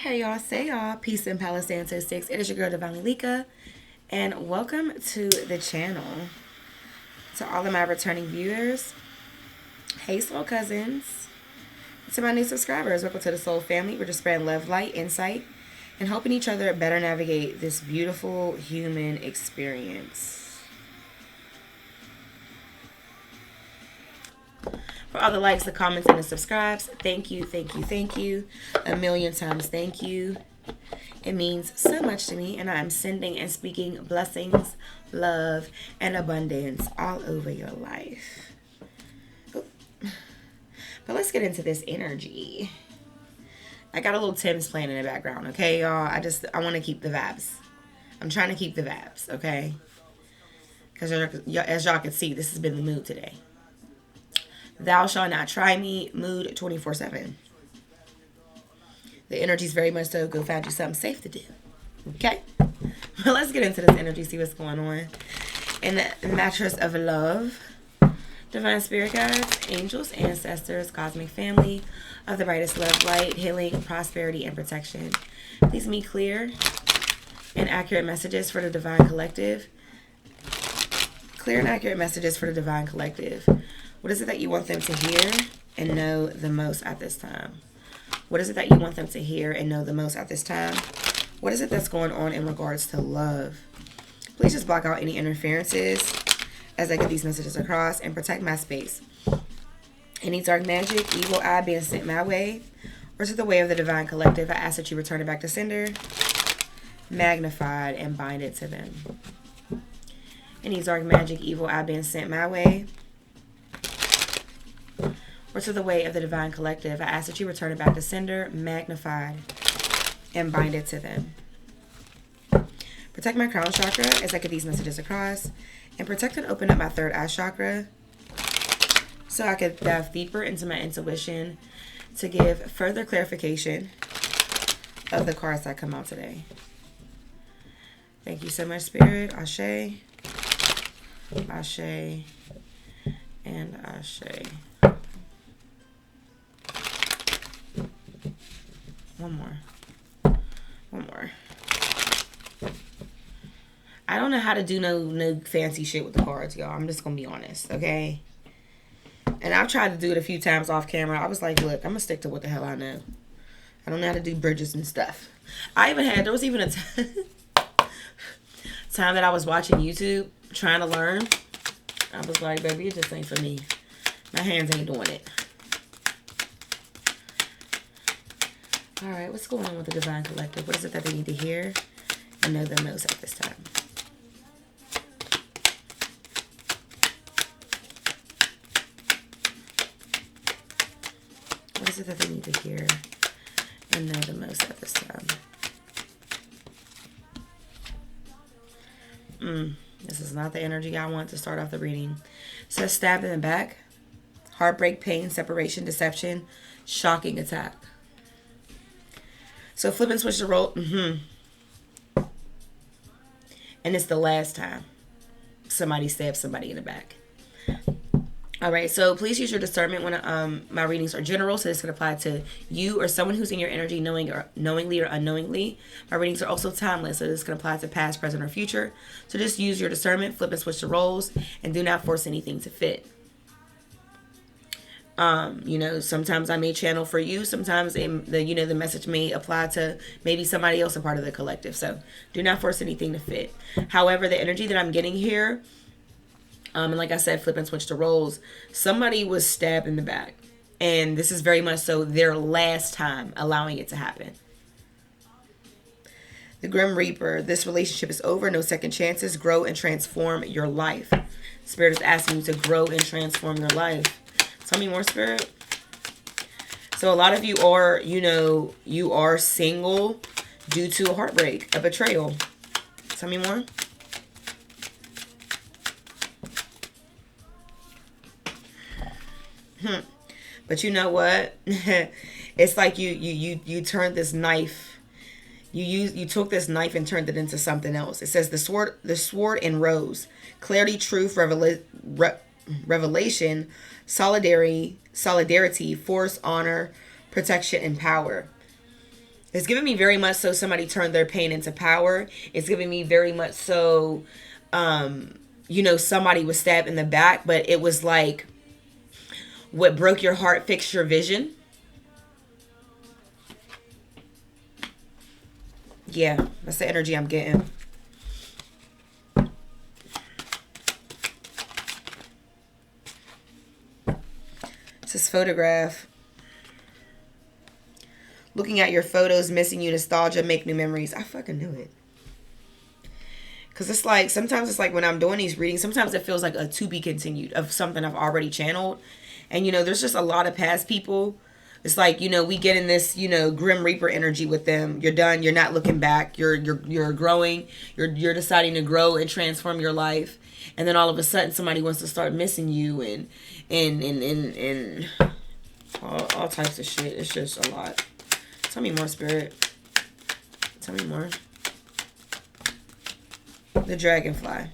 Hey y'all, say y'all, peace and Palo Santo 6. It is your girl Divinely Lika, and welcome to the channel. To all of my returning viewers, hey soul cousins. To my new subscribers, welcome to the soul family. We're just spreading love, light, insight, and helping each other better navigate this beautiful human experience. For all the likes, the comments, and the subscribes, thank you, thank you, thank you. A million times thank you. It means so much to me, and I'm sending and speaking blessings, love, and abundance all over your life. Oop. But let's get into this energy. I got a little Tim's playing in the background, okay, y'all? I want to keep the vibes. I'm trying to keep the vibes, okay? Because as y'all can see, this has been the mood today. Thou shalt not try me, mood 24/7. The energy's very much so go find you something safe to do. Okay? Well, let's get into this energy, see what's going on. In the mattress of love, divine spirit guides, angels, ancestors, cosmic family of the brightest love, light, healing, prosperity, and protection. Please me clear and accurate messages for the divine collective. Clear and accurate messages for the divine collective. What is it that you want them to hear and know the most at this time? What is it that you want them to hear and know the most at this time? What is it that's going on in regards to love? Please just block out any interferences as I get these messages across and protect my space. Any dark magic, evil eye being sent my way or to the way of the divine collective, I ask that you return it back to sender, magnified, and bind it to them. Any dark magic, evil eye being sent my way or to the way of the divine collective, I ask that you return it back to sender, magnified, and bind it to them. Protect my crown chakra as I get these messages across, and protect and open up my third eye chakra so I could dive deeper into my intuition to give further clarification of the cards that come out today. Thank you so much, Spirit. Ashe, Ashe, and Ashe. One more. I don't know how to do no fancy shit with the cards, y'all. I'm just gonna be honest, okay? And I've tried to do it a few times off camera. I was like, look, I'm gonna stick to what the hell I know. I don't know how to do bridges and stuff. There was even a time that I was watching YouTube trying to learn. I was like, baby, it just ain't for me. My hands ain't doing it. All right, what's going on with the divine collective? What is it that they need to hear and know the most at this time? What is it that they need to hear and know the most at this time? This is not the energy I want to start off the reading. It says stab in the back, heartbreak, pain, separation, deception, shocking attack. So flip and switch the role. And it's the last time somebody stabs somebody in the back. All right, so please use your discernment when my readings are general, so this can apply to you or someone who's in your energy knowingly or unknowingly. My readings are also timeless, so this can apply to past, present, or future. So just use your discernment, flip and switch the roles, and do not force anything to fit. Sometimes I may channel for you. Sometimes the message may apply to maybe somebody else, a part of the collective. So do not force anything to fit. However, the energy that I'm getting here, and like I said, flip and switch the roles. Somebody was stabbed in the back, and this is very much so their last time allowing it to happen. The Grim Reaper. This relationship is over. No second chances. Grow and transform your life. Spirit is asking you to grow and transform your life. Tell me more, Spirit. So a lot of you are, you are single due to a heartbreak, a betrayal. Tell me more. But you know what? It's like you turned this knife. You took this knife and turned it into something else. It says the sword and rose. Clarity, truth, revelation, solidarity, force, honor, protection, and power. It's giving me very much so somebody turned their pain into power. It's giving me very much so, somebody was stabbed in the back, but it was like what broke your heart fixed your vision. Yeah, that's the energy I'm getting. It's this photograph. Looking at your photos, missing you, nostalgia, make new memories. I fucking knew it. Because it's like, sometimes it's like when I'm doing these readings, sometimes it feels like a to be continued of something I've already channeled. And, there's just a lot of past people. It's like, we get in this, Grim Reaper energy with them. You're done. You're not looking back. You're growing. You're deciding to grow and transform your life. And then all of a sudden somebody wants to start missing you and all types of shit. It's just a lot. Tell me more, Spirit. Tell me more. The dragonfly.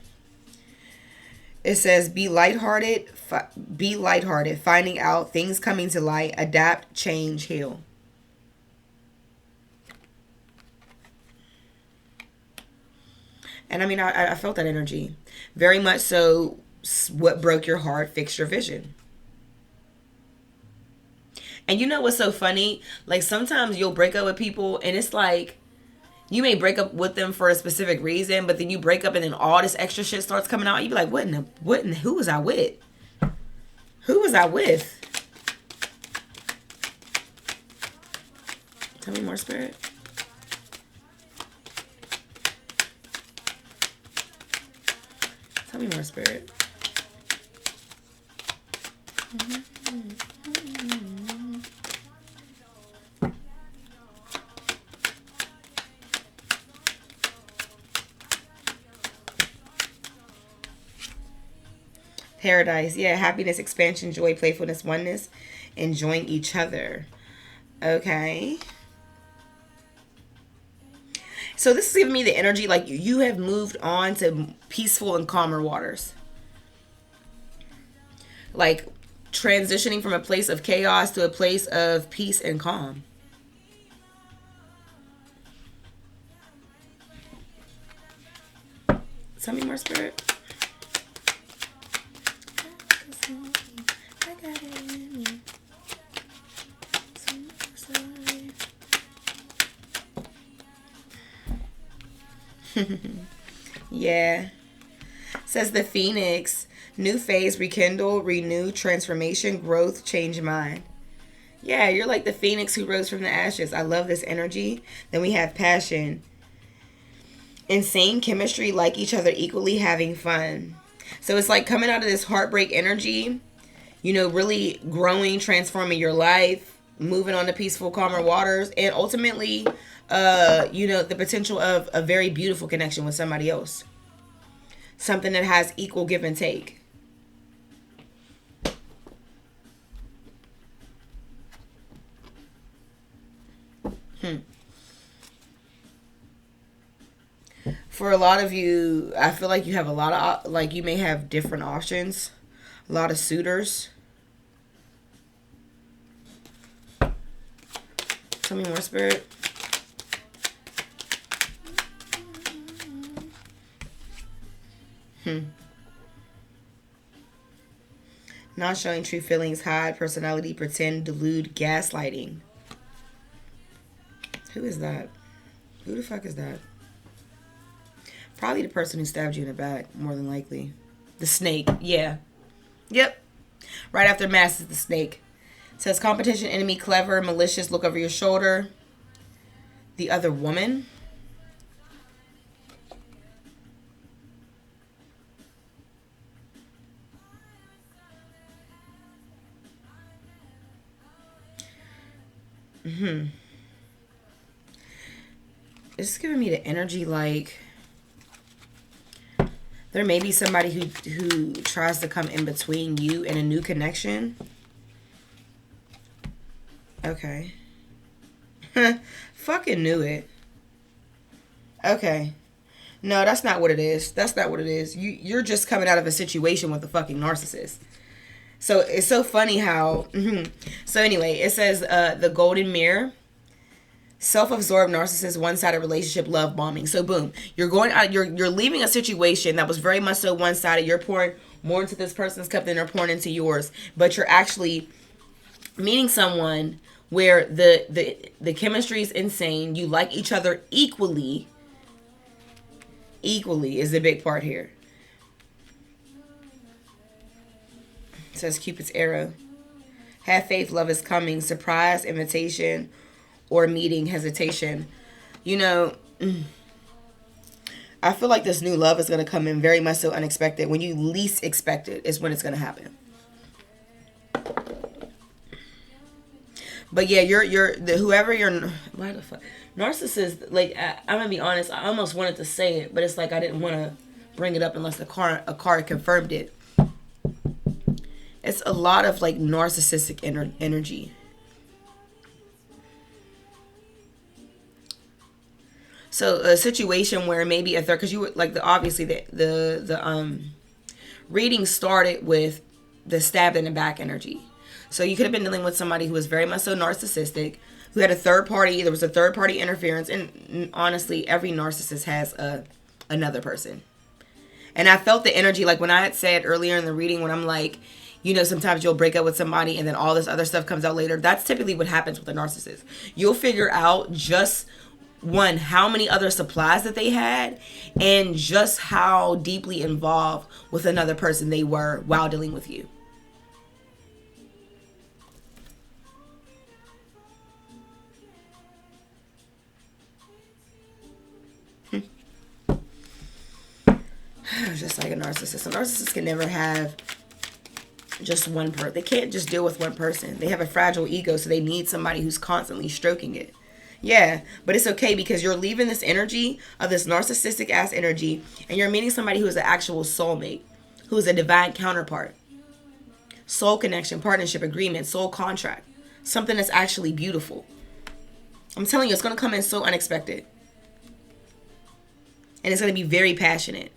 It says, be lighthearted, finding out, things coming to light, adapt, change, heal. And I mean, I felt that energy. Very much so, what broke your heart, fixed your vision. And you know what's so funny? Like, sometimes you'll break up with people, and it's like, you may break up with them for a specific reason, but then you break up and then all this extra shit starts coming out. You be like, who was I with? Who was I with? Tell me more, Spirit. Tell me more, Spirit. Paradise. Yeah, happiness, expansion, joy, playfulness, oneness, enjoying each other. Okay. So this is giving me the energy like you have moved on to peaceful and calmer waters. Like transitioning from a place of chaos to a place of peace and calm. Tell me more, Spirit. Yeah. Says the Phoenix. New phase, rekindle, renew, transformation, growth, change mind. Yeah, you're like the Phoenix who rose from the ashes. I love this energy. Then we have passion. Insane chemistry, like each other equally, having fun. So it's like coming out of this heartbreak energy, really growing, transforming your life, moving on to peaceful, calmer waters, and ultimately, the potential of a very beautiful connection with somebody else. Something that has equal give and take. For a lot of you, I feel like you have a lot of, like, you may have different options. A lot of suitors. Tell me more, Spirit. Not showing true feelings, hide, personality, pretend, delude, gaslighting. Who is that? Who the fuck is that? Probably the person who stabbed you in the back, more than likely. The snake, yeah. Yep. Right after mass is the snake. It says competition, enemy, clever, malicious, look over your shoulder. The other woman. It's giving me the energy like there may be somebody who tries to come in between you and a new connection. Okay. Fucking knew it. Okay. No, that's not what it is. That's not what it is. You're just coming out of a situation with a fucking narcissist. So it's so funny how... So anyway, it says the golden mirror. Self-absorbed narcissist, one-sided relationship, love bombing. So boom, you're going out, you're leaving a situation that was very much so one-sided. You're pouring more into this person's cup than they're pouring into yours, but you're actually meeting someone where the chemistry is insane. You like each other equally. Equally is the big part here. It says Cupid's arrow. Have faith, love is coming. Surprise, invitation, or meeting, hesitation. You know, I feel like this new love is going to come in very much so unexpected. When you least expect it is when it's going to happen. But yeah, whoever you're, why the fuck, narcissist, like, I'm going to be honest, I almost wanted to say it, but it's like I didn't want to bring it up unless a card confirmed it. It's a lot of like narcissistic energy. So a situation where maybe a third, because you would like obviously the reading started with the stabbed in the back energy. So you could have been dealing with somebody who was very much so narcissistic, who had a third party. There was a third party interference, and honestly, every narcissist has another person. And I felt the energy, like when I had said earlier in the reading, when I'm like, you know, sometimes you'll break up with somebody and then all this other stuff comes out later. That's typically what happens with a narcissist. You'll figure out just one, how many other supplies that they had, and just how deeply involved with another person they were while dealing with you. Just like a narcissist. A narcissist can never have just one person. They can't just deal with one person. They have a fragile ego, so they need somebody who's constantly stroking it. Yeah, but it's okay because you're leaving this energy of this narcissistic ass energy, and you're meeting somebody who is an actual soulmate, who is a divine counterpart. Soul connection, partnership, agreement, soul contract. Something that's actually beautiful. I'm telling you, it's going to come in so unexpected. And it's going to be very passionate.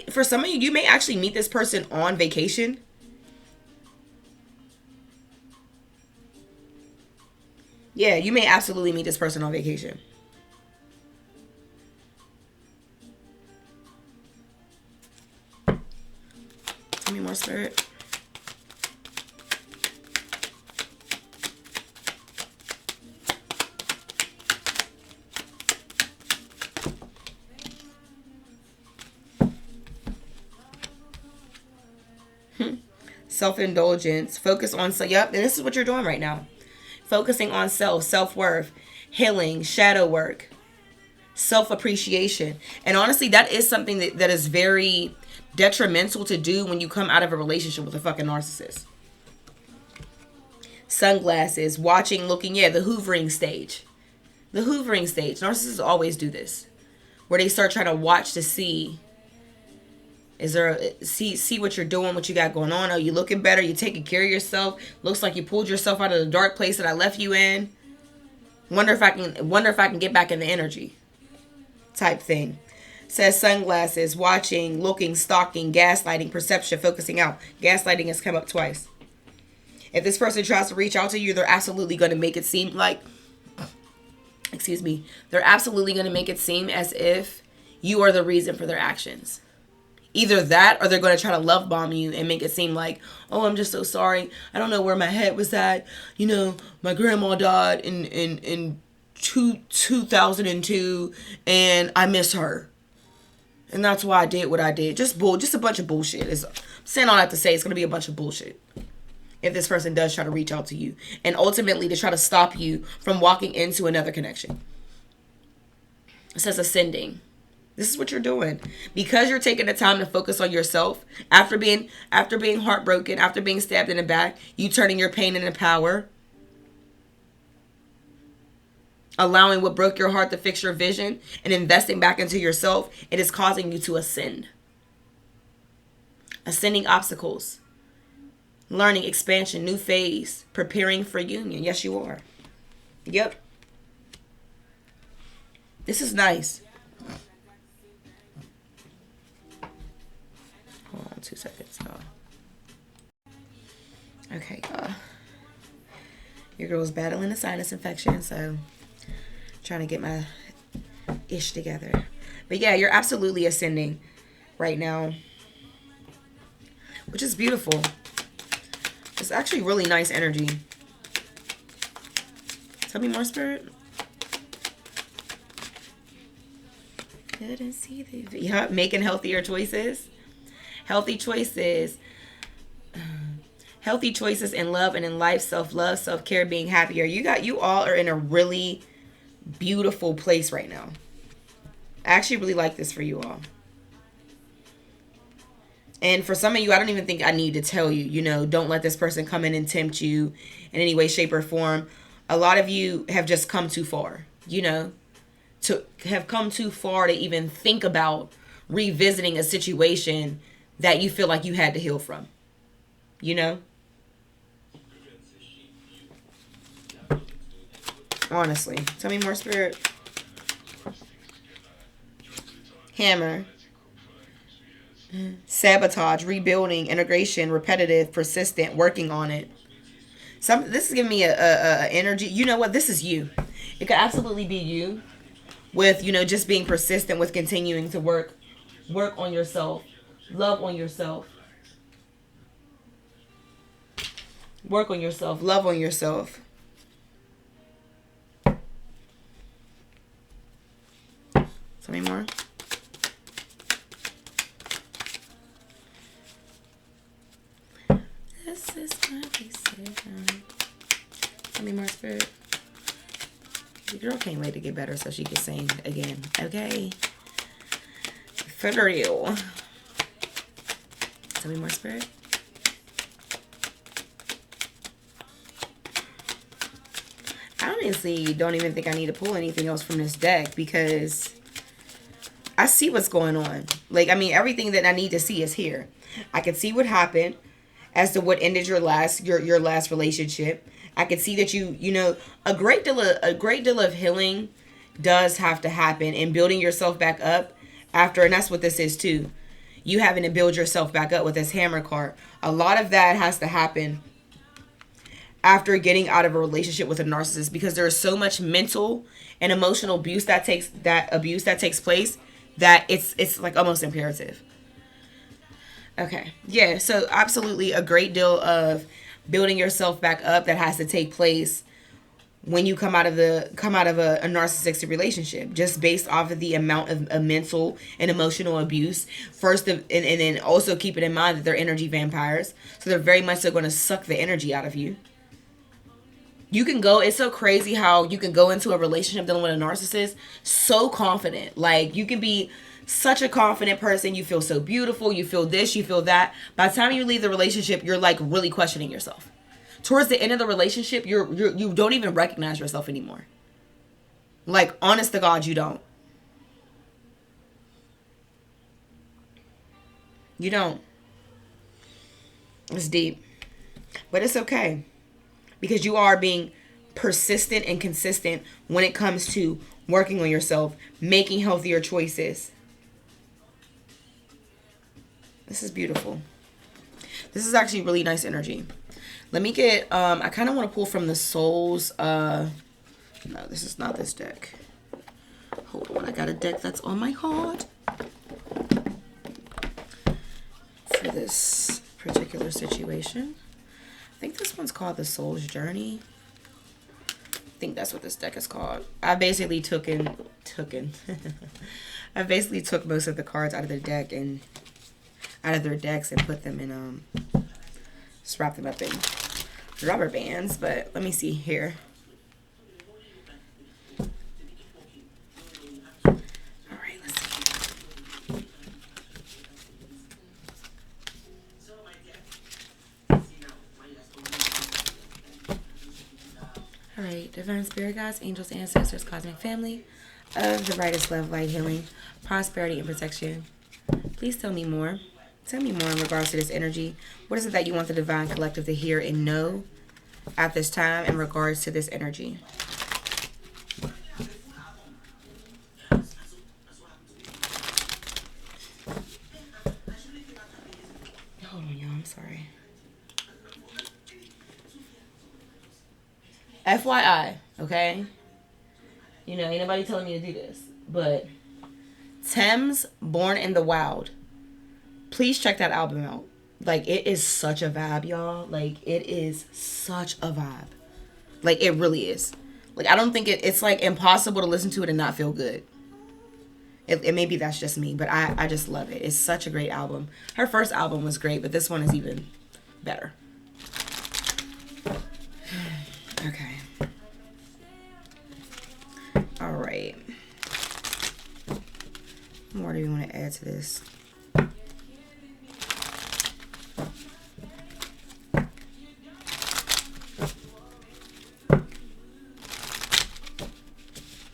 For some of you, you may actually meet this person on vacation. Yeah, you may absolutely meet this person on vacation. Tell me more, Spirit. Self-indulgence. Focus on, yep, and this is what you're doing right now. Focusing on self-worth, healing, shadow work, self-appreciation. And honestly, that is something that is very detrimental to do when you come out of a relationship with a fucking narcissist. Sunglasses, watching, looking, yeah, the hoovering stage. The hoovering stage. Narcissists always do this. Where they start trying to watch to see, is there see what you're doing, what you got going on. Are you looking better? You taking care of yourself? Looks like you pulled yourself out of the dark place that I left you in. Wonder if I can get back in the energy. Type thing. Says sunglasses, watching, looking, stalking, gaslighting, perception, focusing out. Gaslighting has come up twice. If this person tries to reach out to you, they're absolutely going to make it seem like, they're absolutely going to make it seem as if you are the reason for their actions. Either that, or they're going to try to love bomb you and make it seem like, oh, I'm just so sorry. I don't know where my head was at. You know, my grandma died in 2002, and I miss her. And that's why I did what I did. Just a bunch of bullshit. I'm saying all that to say it's going to be a bunch of bullshit if this person does try to reach out to you. And ultimately to try to stop you from walking into another connection. It says ascending. This is what you're doing. Because you're taking the time to focus on yourself. After being heartbroken, after being stabbed in the back, you turning your pain into power. Allowing what broke your heart to fix your vision and investing back into yourself, it is causing you to ascend. Ascending obstacles. Learning, expansion, new phase, preparing for union. Yes, you are. Yep. This is nice. Hold on 2 seconds, y'all. Okay, y'all. Your girl's battling a sinus infection, so Trying to get my ish together. But yeah, you're absolutely ascending right now, which is beautiful. It's actually really nice energy. Tell me more, Spirit. Couldn't see the... Yeah, making healthier choices. Healthy choices. Healthy choices in love and in life. Self-love, self-care, being happier. You all are in a really beautiful place right now. I actually really like this for you all. And for some of you, I don't even think I need to tell you, you know, don't let this person come in and tempt you in any way, shape, or form. A lot of you have just come too far, you know, to have come too far to even think about revisiting a situation that you feel like you had to heal from, you know? Honestly. Tell me more, Spirit. Hammer. Sabotage, rebuilding, integration, repetitive, persistent, working on it. This is giving me a energy. You know what? This is you. It could absolutely be you with, you know, just being persistent with continuing to work on yourself, love on yourself, work on yourself, love on yourself. Tell me more. This is my decision. Tell me more, Spirit. The girl can't wait to get better so she can sing again. Okay? For real. Tell me more, Spirit. I honestly don't even think I need to pull anything else from this deck because I see what's going on. Like, I mean, everything that I need to see is here. I can see what happened as to what ended your last relationship. I can see that you know, a great deal of healing does have to happen and building yourself back up after, and that's what this is too. You having to build yourself back up with this Hammer card. A lot of that has to happen after getting out of a relationship with a narcissist because there is so much mental and emotional abuse that takes place that it's like almost imperative. Okay. Yeah, so absolutely a great deal of building yourself back up that has to take place when you come out of a narcissistic relationship, just based off of the amount of mental and emotional abuse and then also keep it in mind that they're energy vampires, so they're very much so going to suck the energy out of you. It's so crazy how you can go into a relationship dealing with a narcissist so confident. Like, you can be such a confident person. You feel so beautiful. You feel this, you feel that. By the time you leave the relationship, you're like really questioning yourself. Towards the end of the relationship, you don't even recognize yourself anymore. Like, honest to God, you don't. You don't. It's deep. But it's okay. Because you are being persistent and consistent when it comes to working on yourself, making healthier choices. This is beautiful. This is actually really nice energy. Let me get, I kind of want to pull from the Souls. No, this is not this deck. Hold on, I got a deck that's on my heart for this particular situation. I think this one's called the Soul's Journey. I think that's what this deck is called. I basically took I basically took most of the cards out of their decks and put them in just wrap them up in rubber bands. But let me see here. All right, let's see. All right, divine spirit guides, angels, ancestors, cosmic family of the brightest love, light, healing, prosperity, and protection. Please tell me more. Tell me more in regards to this energy. What is it that you want the divine collective to hear and know at this time in regards to this energy? Hold on, y'all. I'm sorry. FYI, okay? You know, ain't nobody telling me to do this. But Thames, Born in the Wild. Please check that album out. Like, it is such a vibe, y'all. Like, it is such a vibe. Like, it really is. Like, I don't think it's like impossible to listen to it and not feel good. It maybe that's just me, but I just love it. It's such a great album. Her first album was great, but this one is even better. Okay. All right. What more do you want to add to this? Let's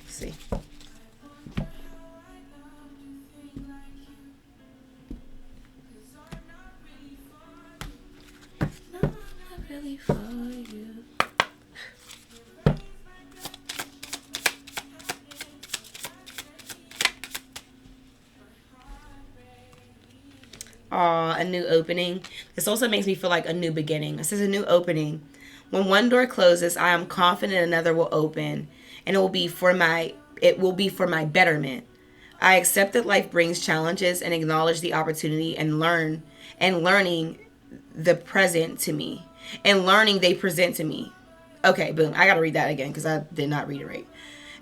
see. Not really for you. A new opening. This also makes me feel like a new beginning. This is a new opening. When one door closes, I am confident another will open, and it will be for my betterment. I accept that life brings challenges and acknowledge the opportunity and learning the present to me. And learning they present to me. Okay, boom. I gotta read that again because I did not read it right.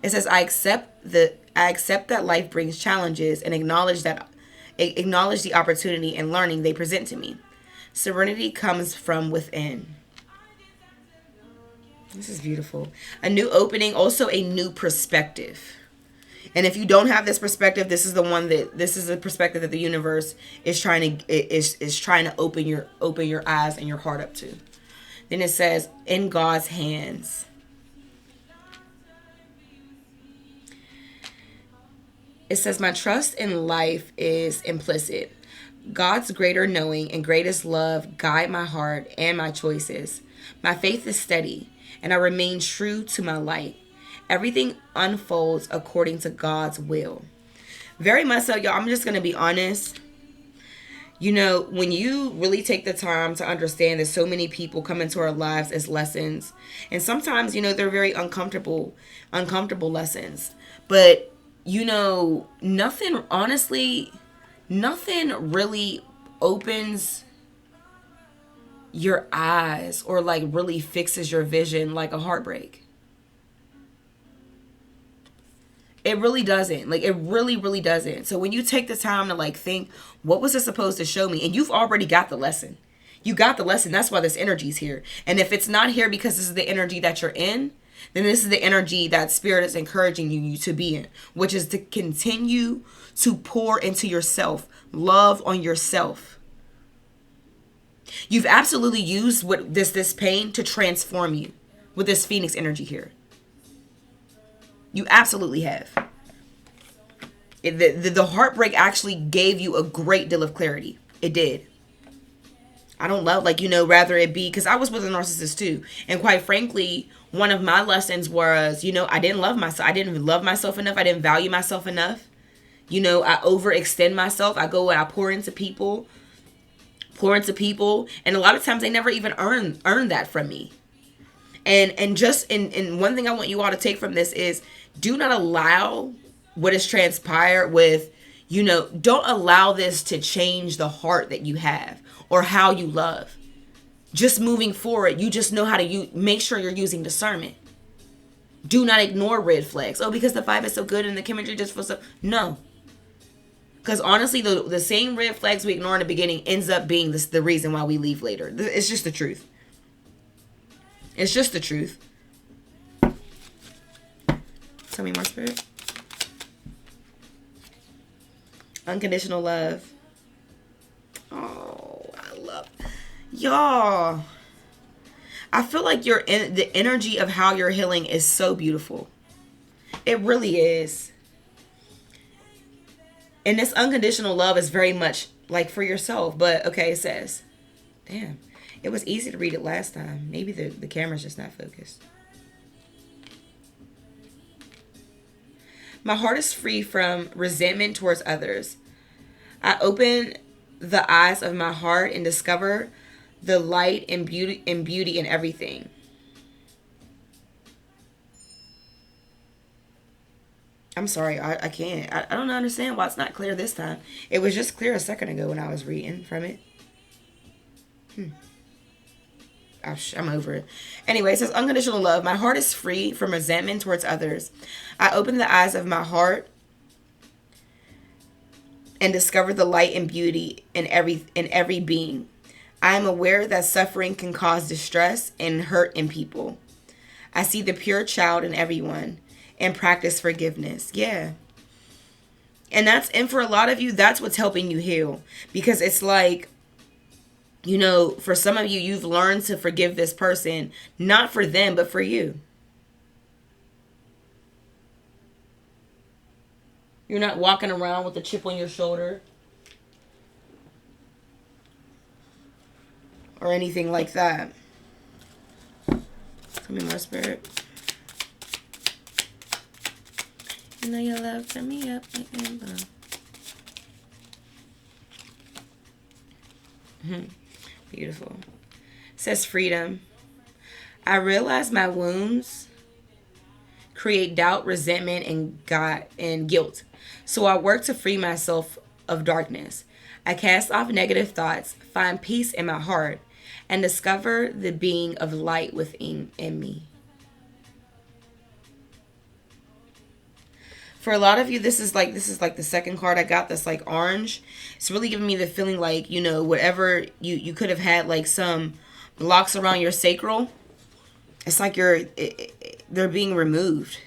It says I accept that life brings challenges and acknowledge the opportunity and learning they present to me. Serenity comes from within. This is beautiful. A new opening, also a new perspective. And if you don't have this perspective, this is the perspective that the universe is trying to open your eyes and your heart up to. Then it says, in God's hands. It says, my trust in life is implicit. God's greater knowing and greatest love guide my heart and my choices. My faith is steady, and I remain true to my light. Everything unfolds according to God's will. Very much so, y'all. I'm just going to be honest. You know, when you really take the time to understand that so many people come into our lives as lessons, and sometimes, you know, they're very uncomfortable lessons. But you know, nothing really opens your eyes or like really fixes your vision like a heartbreak. It really doesn't. Like, it really, really doesn't. So when you take the time to like think, what was it supposed to show me? And you've already got the lesson. You got the lesson. That's why this energy's here. And if it's not here because this is the energy that you're in, then this is the energy that Spirit is encouraging you to be in, which is to continue to pour into yourself, love on yourself. You've absolutely used what this pain to transform you with this Phoenix energy here. You absolutely have. The heartbreak actually gave you a great deal of clarity. It did. I don't love, like, you know, rather it be, because I was with a narcissist too. And quite frankly, one of my lessons was, you know, I didn't love myself. I didn't love myself enough. I didn't value myself enough. You know, I overextend myself. I go and I pour into people. And a lot of times they never even earn that from me. And just in one thing I want you all to take from this is, do not allow what has transpired with, you know, don't allow this to change the heart that you have or how you love. Just moving forward, you just know how to make sure you're using discernment. Do not ignore red flags. Oh, because the vibe is so good and the chemistry just feels so. No. Because honestly, the same red flags we ignore in the beginning ends up being the reason why we leave later. It's just the truth. It's just the truth. Tell me more, Spirit. Unconditional love. Oh, I love y'all. I feel like the energy of how you're healing is so beautiful. It really is. And this unconditional love is very much like for yourself. But okay, it says, damn, it was easy to read it last time. Maybe the camera's just not focused. My heart is free from resentment towards others. I open the eyes of my heart and discover the light and beauty in everything. I'm sorry, I can't. I don't understand why it's not clear this time. It was just clear a second ago when I was reading from it. I'm over it. Anyway, it says, unconditional love. My heart is free from resentment towards others. I open the eyes of my heart and discover the light and beauty in every being. I am aware that suffering can cause distress and hurt in people. I see the pure child in everyone and practice forgiveness. Yeah. And for a lot of you, that's what's helping you heal. Because it's like, you know, for some of you, you've learned to forgive this person, not for them, but for you. You're not walking around with a chip on your shoulder or anything like that. Tell me more, Spirit. You know your love, turn me up like amber. Beautiful. It says freedom. I realize my wounds create doubt, resentment, and guilt. So I work to free myself of darkness. I cast off negative thoughts, find peace in my heart, and discover the being of light within me. For a lot of you, this is like the second card I got that's like orange. It's really giving me the feeling like, you know, whatever you could have had like some blocks around your sacral. It's like they're being removed.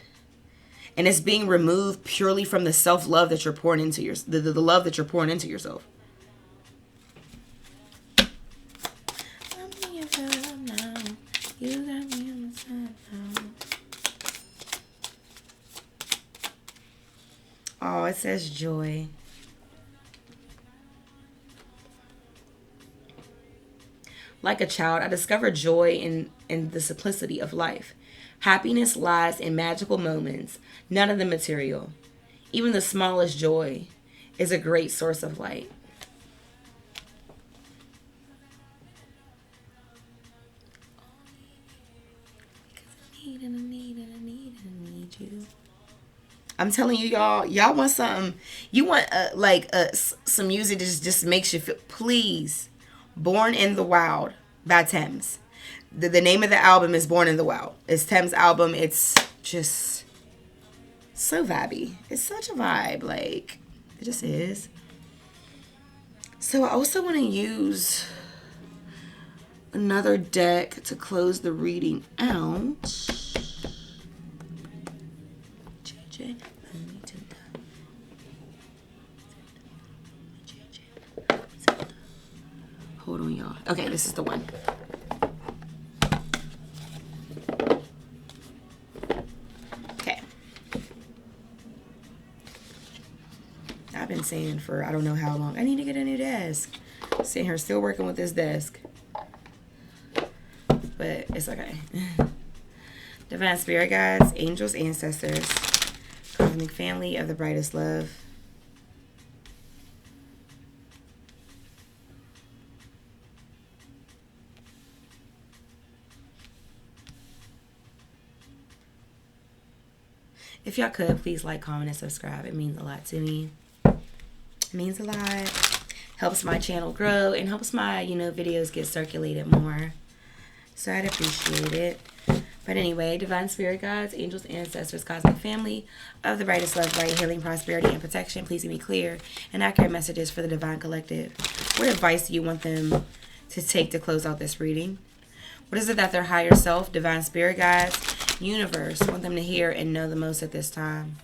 And it's being removed purely from the self-love that you're pouring into the love that you're pouring into yourself. Oh, it says joy. Like a child, I discovered joy in the simplicity of life. Happiness lies in magical moments, none of the material. Even the smallest joy is a great source of light. Because I need you. I'm telling you, y'all want something. You want some music that just makes you feel. Please, Born in the Wild by Thames. The name of the album is Born in the Wild. It's Thames' album. It's just so vibey. It's such a vibe. Like, it just is. So I also want to use another deck to close the reading out. Hold on, y'all. Okay, this is the one. Okay. I've been saying for I don't know how long, I need to get a new desk. Sitting here still working with this desk. But it's okay. Divine Spirit Guides, Angels, Ancestors, Cosmic Family of the Brightest Love. If y'all could, please like, comment, and subscribe. It means a lot to me. It means a lot. Helps my channel grow and helps my, videos get circulated more. So I'd appreciate it. But anyway, Divine Spirit Guides, Angels, Ancestors, Cosmic Family of the Brightest Love, Bright Healing, Prosperity, and Protection. Please give me clear and accurate messages for the Divine Collective. What advice do you want them to take to close out this reading? What is it that their higher self, Divine Spirit Guides, Universe want them to hear and know the most at this time?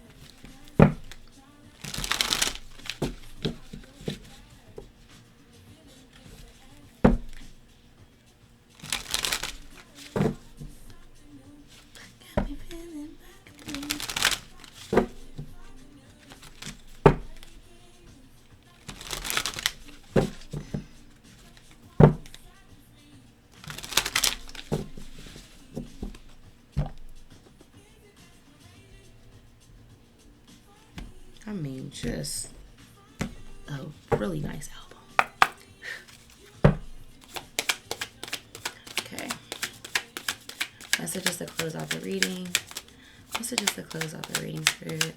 I mean, just a really nice album. Okay. Messages to close out the reading. Messages to close out the reading, Spirit.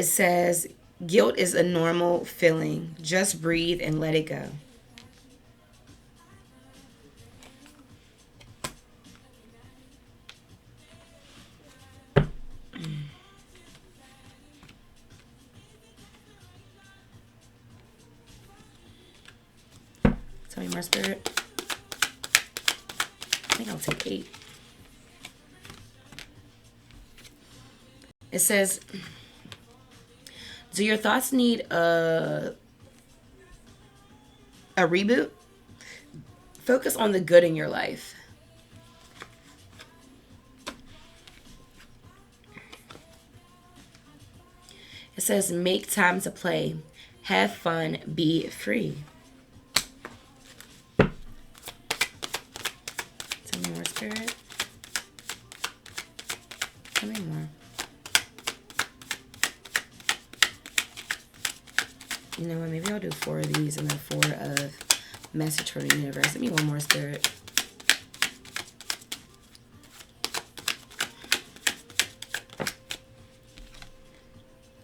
It says, guilt is a normal feeling. Just breathe and let it go. Tell me more, Spirit. I think I'll take 8. It says, do your thoughts need a reboot? Focus on the good in your life. It says, make time to play. Have fun. Be free. Tell me more, Spirit. Tell me more. You know what? Maybe I'll do 4 of these and then 4 of message from the universe. Give me one more, Spirit.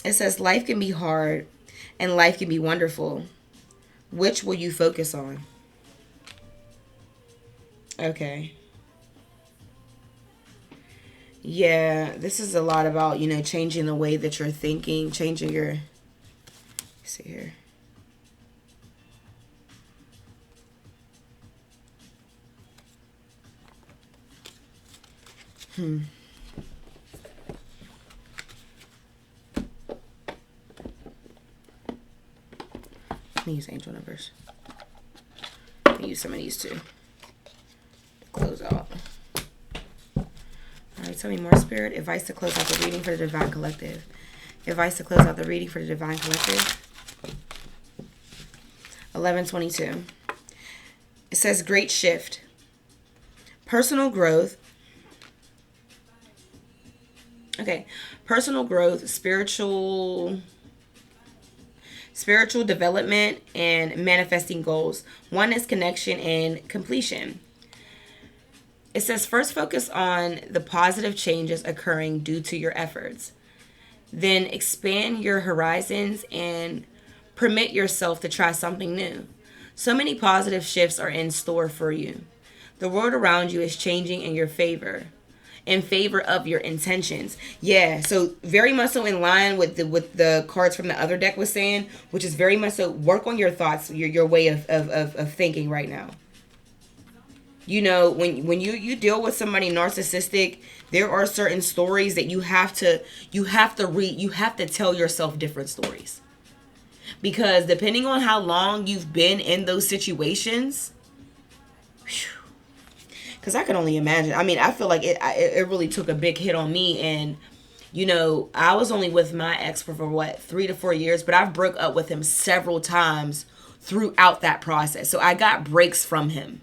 It says, life can be hard and life can be wonderful. Which will you focus on? Okay. Yeah, this is a lot about, changing the way that you're thinking, changing your... Let's see here. Let me use angel numbers. Let me use some of these too. Close out. Alright, tell me more, Spirit. Advice to close out the reading for the Divine Collective. Advice to close out the reading for the Divine Collective. 11:22. It says, great shift. Personal growth. Okay. Personal growth, spiritual development, and manifesting goals. One is connection and completion. It says, first focus on the positive changes occurring due to your efforts. Then expand your horizons and permit yourself to try something new. So many positive shifts are in store for you. The world around you is changing in your favor. In favor of your intentions. Yeah, so very much so in line with the cards from the other deck was saying, which is very much so work on your thoughts, your way of thinking right now. When you deal with somebody narcissistic, there are certain stories that you have to read, you have to tell yourself different stories. Because depending on how long you've been in those situations, because I can only imagine. I mean, I feel like it really took a big hit on me. And, I was only with my ex for 3 to 4 years, but I've broke up with him several times throughout that process. So I got breaks from him.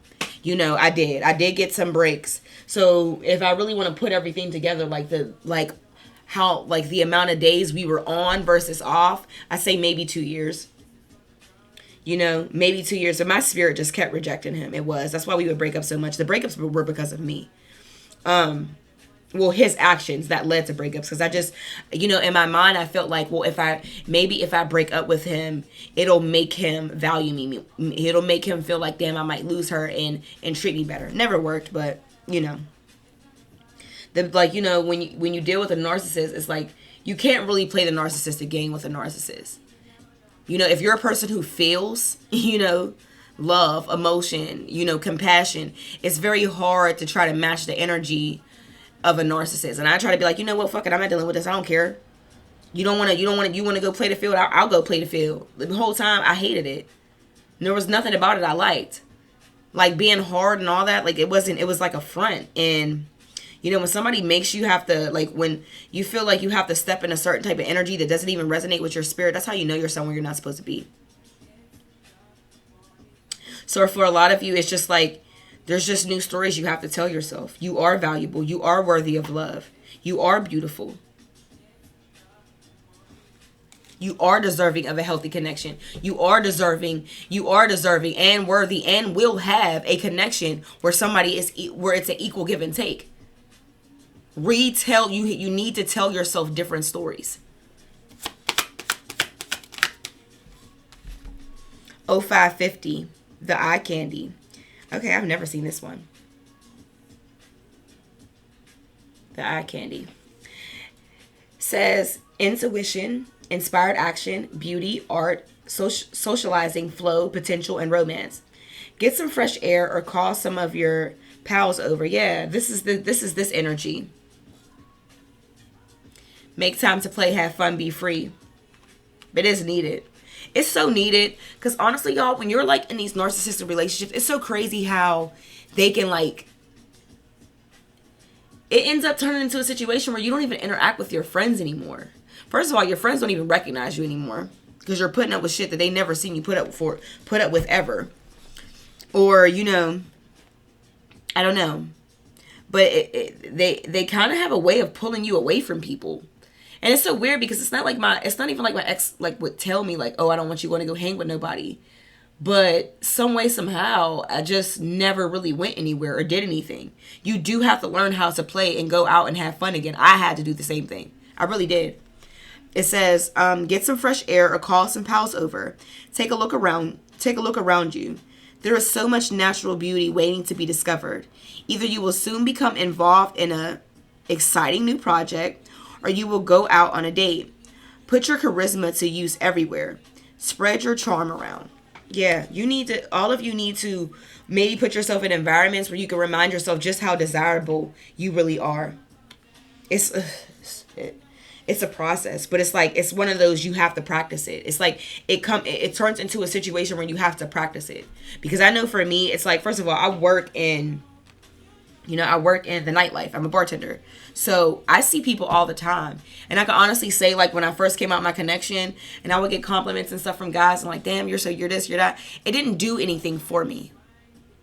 I did get some breaks. So if I really want to put everything together, the amount of days we were on versus off, I say maybe 2 years. Maybe 2 years. But my spirit just kept rejecting him. That's why we would break up so much. The breakups were because of me. His actions that led to breakups. Because I just, in my mind, I felt like, if I break up with him, it'll make him value me. It'll make him feel like, damn, I might lose her and treat me better. Never worked, but, when you deal with a narcissist, it's like, you can't really play the narcissistic game with a narcissist. If you're a person who feels, love, emotion, compassion, it's very hard to try to match the energy of a narcissist. And I try to be like, fuck it, I'm not dealing with this. I don't care. You want to go play the field? I'll go play the field. The whole time I hated it. And there was nothing about it I liked. Like being hard and all that, it was like a front. And when somebody makes you have to, when you feel like you have to step in a certain type of energy that doesn't even resonate with your spirit, that's how you know you're somewhere you're not supposed to be. So for a lot of you, it's just there's just new stories you have to tell yourself. You are valuable. You are worthy of love. You are beautiful. You are deserving of a healthy connection. You are deserving and worthy and will have a connection where it's an equal give and take. You need to tell yourself different stories. 0550, the eye candy. Okay, I've never seen this one. The eye candy says intuition, inspired action, beauty, art, socializing, flow, potential, and romance. Get some fresh air or call some of your pals over. Yeah, this is this energy. Make time to play, have fun, be free. It is needed. It's so needed because honestly, y'all, when you're like in these narcissistic relationships, it's so crazy how they can like. It ends up turning into a situation where you don't even interact with your friends anymore. First of all, your friends don't even recognize you anymore because you're putting up with shit that they never seen you put up with ever. Or, you know, I don't know. But they kind of have a way of pulling you away from people. And it's so weird because it's not even like my ex like would tell me like, oh, I don't want you going to go hang with nobody. But some way, somehow, I just never really went anywhere or did anything. You do have to learn how to play and go out and have fun again. I had to do the same thing. I really did. It says, get some fresh air or call some pals over. Take a look around you. There is so much natural beauty waiting to be discovered. Either you will soon become involved in a exciting new project or you will go out on a date. Put your charisma to use everywhere. Spread your charm around. Yeah, all of you need to maybe put yourself in environments where you can remind yourself just how desirable you really are. It's a process, but it's one of those you have to practice it. It's like it turns into a situation where you have to practice it. Because I know for me, it's like, first of all, I work in the nightlife. I'm a bartender. So I see people all the time. And I can honestly say, like, when I first came out my connection and I would get compliments and stuff from guys and like, damn, you're this, you're that. It didn't do anything for me.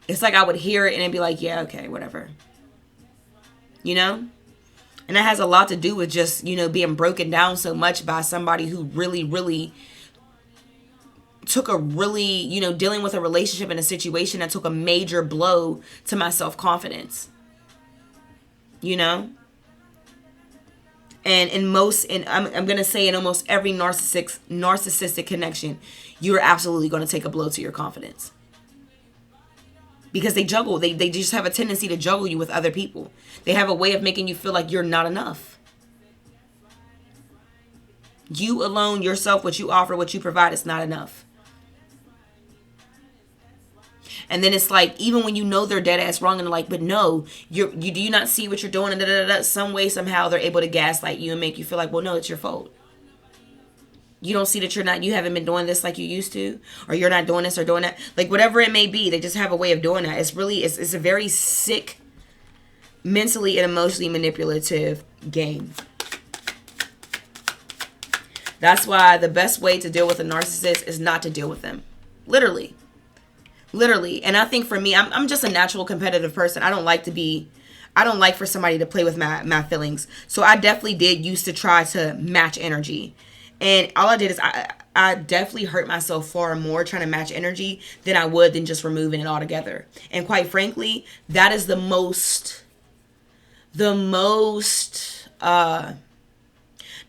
It's like I would hear it and it'd be like, yeah, okay, whatever. You know? And that has a lot to do with just, being broken down so much by somebody who really, really took a really, dealing with a relationship and a situation that took a major blow to my self-confidence. And I'm going to say in almost every narcissistic connection, you're absolutely going to take a blow to your confidence. Because they juggle. They just have a tendency to juggle you with other people. They have a way of making you feel like you're not enough. You alone, yourself, what you offer, what you provide is not enough. And then it's like, even when you know they're dead ass wrong and they're like, but no, do you not see what you're doing? And some way, somehow they're able to gaslight you and make you feel like, well, no, it's your fault. You don't see that you haven't been doing this like you used to, or you're not doing this or doing that. Like whatever it may be, they just have a way of doing that. It's a very sick, mentally and emotionally manipulative game. That's why the best way to deal with a narcissist is not to deal with them. Literally. And I think for me, I'm just a natural competitive person. I don't like for somebody to play with my feelings. So I definitely did used to try to match energy. And all I did is I definitely hurt myself far more trying to match energy than I would than just removing it altogether. And quite frankly, that is the most, not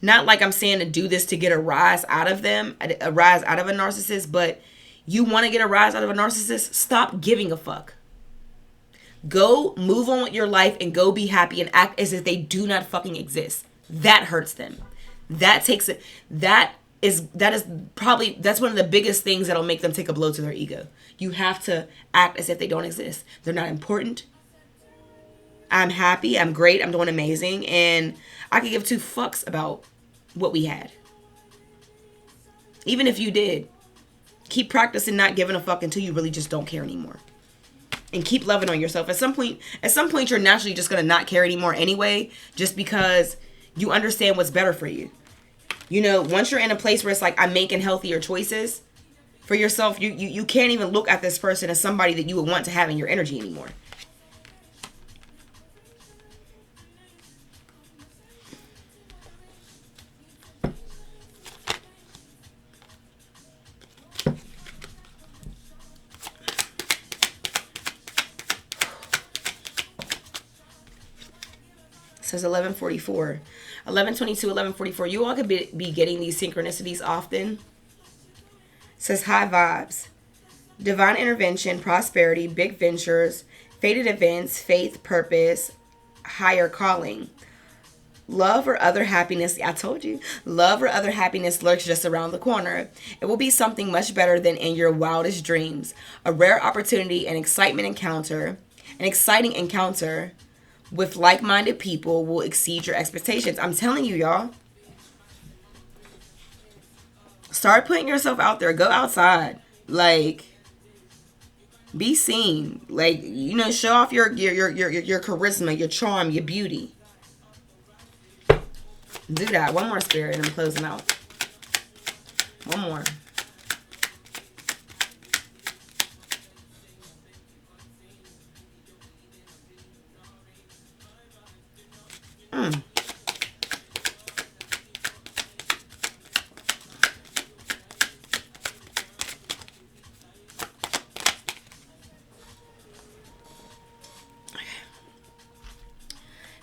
like I'm saying to do this to get a rise out of them, a rise out of a narcissist, but you want to get a rise out of a narcissist? Stop giving a fuck. Go move on with your life and go be happy and act as if they do not fucking exist. That hurts them. That's one of the biggest things that'll make them take a blow to their ego. You have to act as if they don't exist. They're not important. I'm happy. I'm great. I'm doing amazing. And I could give two fucks about what we had. Even if you did. Keep practicing not giving a fuck until you really just don't care anymore. And keep loving on yourself. At some point, you're naturally just going to not care anymore anyway, just because you understand what's better for you. Once you're in a place where it's like, I'm making healthier choices for yourself, you can't even look at this person as somebody that you would want to have in your energy anymore. Says 11:44, 11:22, 11:44. You all could be getting these synchronicities often. Says hi vibes. divine intervention, prosperity, big ventures, fated events, faith, purpose, higher calling. Love or other happiness, I told you, love or other happiness lurks just around the corner. It will be something much better than in your wildest dreams. A rare opportunity, an exciting encounter with like-minded people will exceed your expectations. I'm telling you, y'all. Start putting yourself out there. Go outside. Like, be seen. Like, you know, show off your charisma, your charm, your beauty. Do that. One more, Spirit, and I'm closing out. One more.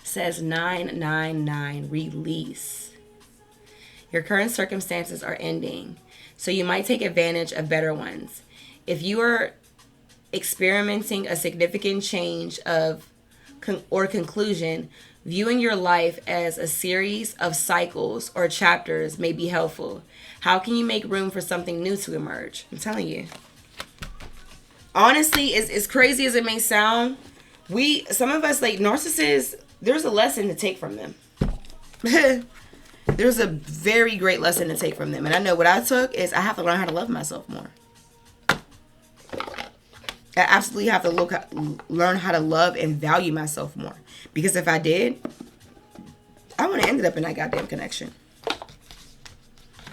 Says 999, release. Your current circumstances are ending, so you might take advantage of better ones. If you are experimenting a significant change or conclusion, viewing your life as a series of cycles or chapters may be helpful. How can you make room for something new to emerge? I'm telling you. Honestly, as crazy as it may sound, some of us, like narcissists, there's a lesson to take from them. There's a very great lesson to take from them. And I know what I took is I have to learn how to love myself more. I absolutely have to learn how to love and value myself more. Because if I did, I wouldn't have ended up in that goddamn connection.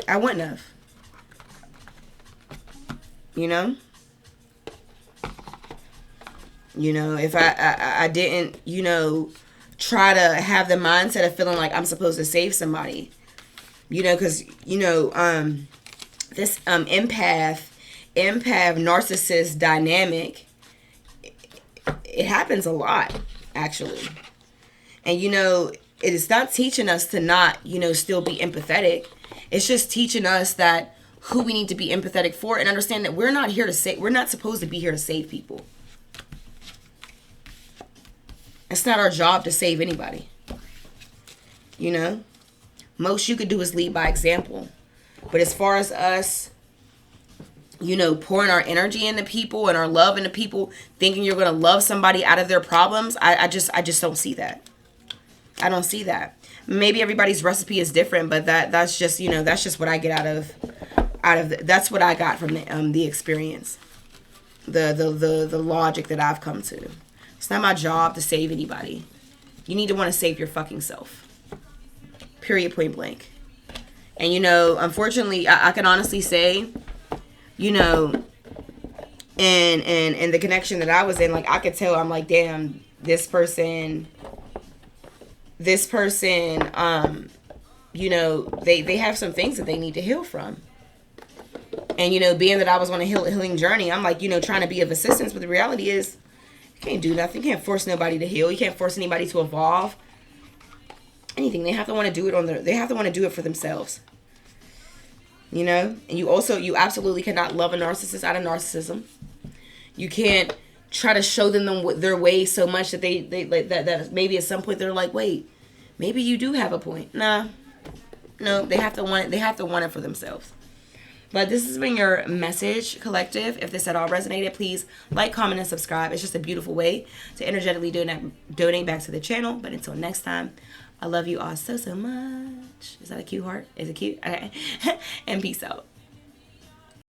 I wouldn't have. You know? You know, if I didn't, you know, try to have the mindset of feeling like I'm supposed to save somebody, you know, because, you know, this empath narcissist dynamic, it happens a lot, actually. And, you know, it is not teaching us to not, you know, still be empathetic. It's just teaching us that who we need to be empathetic for and understand that we're not supposed to be here to save people. It's not our job to save anybody. You know? Most you could do is lead by example. But as far as us, you know, pouring our energy into people and our love into people, thinking you're going to love somebody out of their problems, I just don't see that. I don't see that. Maybe everybody's recipe is different, but that's just, you know, that's just what I get out of that's what I got from the experience. The logic that I've come to. It's not my job to save anybody. You need to want to save your fucking self. Period, point blank. And, you know, unfortunately, I can honestly say, you know, and the connection that I was in, like, I could tell, I'm like, damn, this person, you know, they have some things that they need to heal from. And, you know, being that I was on a healing journey, I'm like, you know, trying to be of assistance. But the reality is, you can't do nothing. You can't force nobody to heal. You can't force anybody to evolve. Anything. They have to want to do it they have to want to do it for themselves. You know? And you absolutely cannot love a narcissist out of narcissism. You can't try to show them their ways so much that they that maybe at some point they're like, wait, maybe you do have a point. Nah. No, they have to want it. They have to want it for themselves. But this has been your message, collective. If this at all resonated, please like, comment, and subscribe. It's just a beautiful way to energetically donate back to the channel. But until next time, I love you all so much. Is that a cute heart? Is it cute? Okay. And peace out.